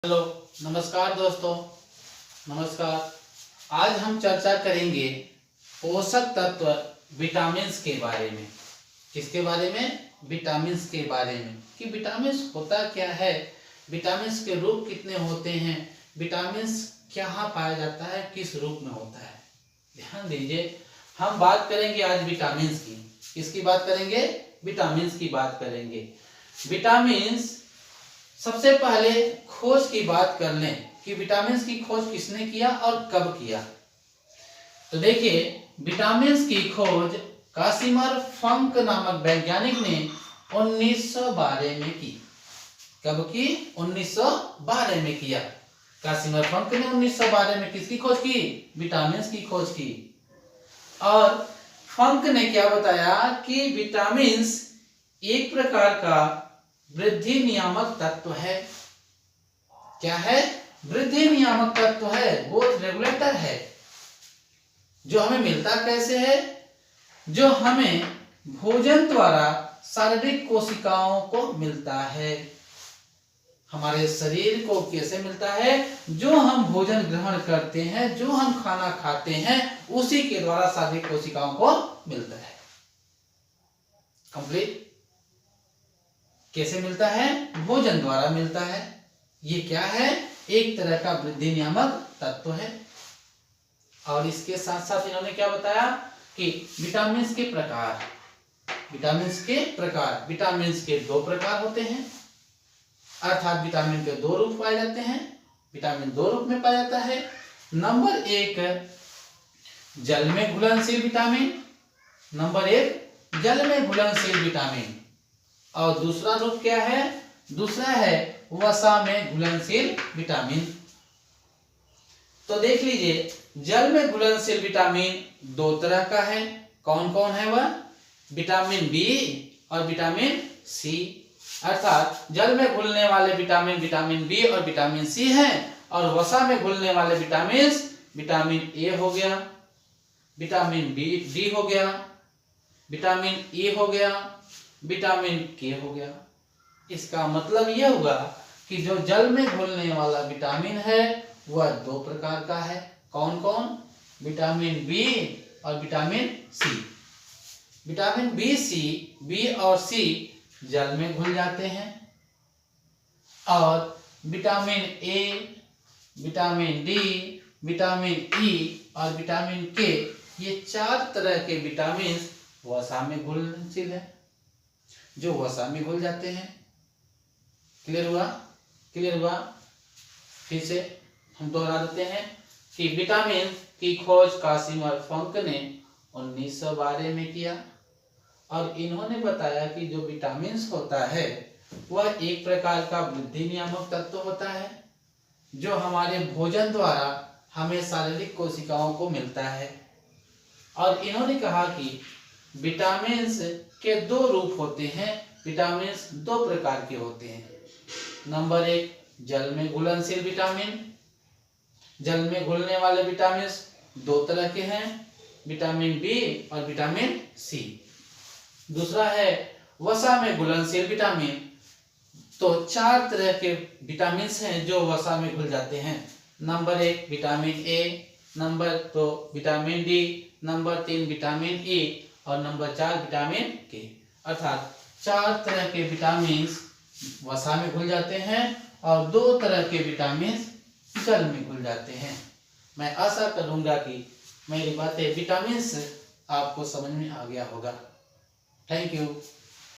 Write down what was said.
Hello, नमस्कार दोस्तों। नमस्कार। आज हम चर्चा करेंगे पोषक तत्व विटामिन्स के बारे में। किसके बारे में? विटामिन्स के बारे में कि विटामिन्स होता क्या है, विटामिन्स के रूप कितने होते हैं, विटामिन्स कहाँ पाया जाता है, किस रूप में होता है। ध्यान दीजिए, हम बात करेंगे आज विटामिन्स की। किसकी बात करेंगे? विटामिन्स की बात करेंगे। विटामिन्स सबसे पहले खोज की बात कर लें कि विटामिन्स की खोज किसने किया और कब किया। तो देखिए, विटामिन्स की खोज कासिमर फंक नामक वैज्ञानिक ने 1912 में की। कब की? 1912 में किया। कासिमर फंक ने 1912 में किसकी खोज की? विटामिन्स की खोज की। और फंक ने क्या बताया कि विटामिन्स एक प्रकार का वृद्धि नियामक तत्व है। क्या है? वृद्धि नियामक तत्व है, ग्रोथ रेगुलेटर है। जो हमें मिलता कैसे है? जो हमें भोजन द्वारा शारीरिक कोशिकाओं को मिलता है। हमारे शरीर को कैसे मिलता है? जो हम भोजन ग्रहण करते हैं, जो हम खाना खाते हैं, उसी के द्वारा शारीरिक कोशिकाओं को मिलता है। कंप्लीट। कैसे मिलता है? भोजन द्वारा मिलता है। ये क्या है? एक तरह का वृद्धि नियामक तत्व है। और इसके साथ साथ इन्होंने क्या बताया कि विटामिन्स के प्रकार। विटामिन्स के प्रकार, विटामिन्स के दो प्रकार होते हैं, अर्थात विटामिन के दो रूप पाए जाते हैं। विटामिन दो रूप में पाया जाता है। नंबर एक, जल में घुलनशील विटामिन। नंबर एक, जल में घुलनशील विटामिन। और दूसरा रूप क्या है? दूसरा है वसा में घुलनशील विटामिन। तो देख लीजिए, जल में घुलनशील विटामिन दो तरह का है। कौन कौन है वह? विटामिन बी और विटामिन सी। अर्थात जल में घुलने वाले विटामिन विटामिन बी और विटामिन सी हैं, और वसा में घुलने वाले विटामिन विटामिन ए हो गया, विटामिन बी डी हो गया, विटामिन ई हो गया, विटामिन के हो गया। इसका मतलब यह हुआ कि जो जल में घुलने वाला विटामिन है वह दो प्रकार का है। कौन कौन? विटामिन बी और विटामिन सी। विटामिन बी, सी, बी और सी जल में घुल जाते हैं। और vitamin A, vitamin D, vitamin E और विटामिन के, ये चार तरह के विटामिन वसा में घुलनशील है, जो वसा में घुल जाते हैं। क्लियर हुआ? क्लियर हुआ? फिर से हम दोहरा देते हैं कि विटामिन की खोज कासिमर फंक ने 1912 में किया। और इन्होंने बताया कि जो विटामिन्स होता है वह एक प्रकार का वृद्धि नियामक तत्व होता है, जो हमारे भोजन द्वारा हमें शारीरिक कोशिकाओं को मिलता है। और इन्होंने कहा कि विटामिन्स के दो रूप होते हैं। विटामिन्स दो प्रकार के होते हैं। नंबर एक, जल में घुलनशील विटामिन। जल में घुलने वाले विटामिन्स दो तरह के हैं, विटामिन बी और विटामिन सी। दूसरा है वसा में घुलनशील विटामिन। तो चार तरह के विटामिन्स हैं जो वसा में घुल जाते हैं। नंबर एक, विटामिन ए। नंबर दो, विटामिन डी। नंबर तीन, विटामिन ई। और नंबर चार, विटामिन के। अर्थात चार तरह के विटामिन वसा में घुल जाते हैं और दो तरह के विटामिन जल में घुल जाते हैं। मैं आशा करूंगा कि मेरी बातें विटामिन्स आपको समझ में आ गया होगा। Thank you.